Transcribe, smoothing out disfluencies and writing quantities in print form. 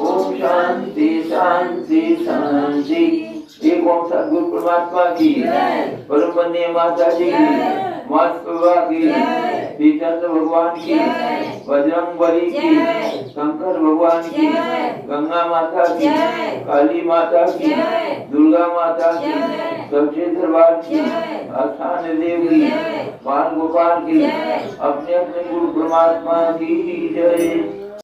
ओम शांति शांति शांति। एक ओम सद्गुरु परमात्मा की, परम पुण्य माता जी की, माता प्रभा की, श्रीचंद्र भगवान की, बजरंग बली की, शंकर भगवान की, गंगा माता की, काली माता की, दुर्गा माता की, सबसे दरबार की, आस्थान देव की, बाल गोपाल की, अपने अपने गुरु परमात्मा की जय।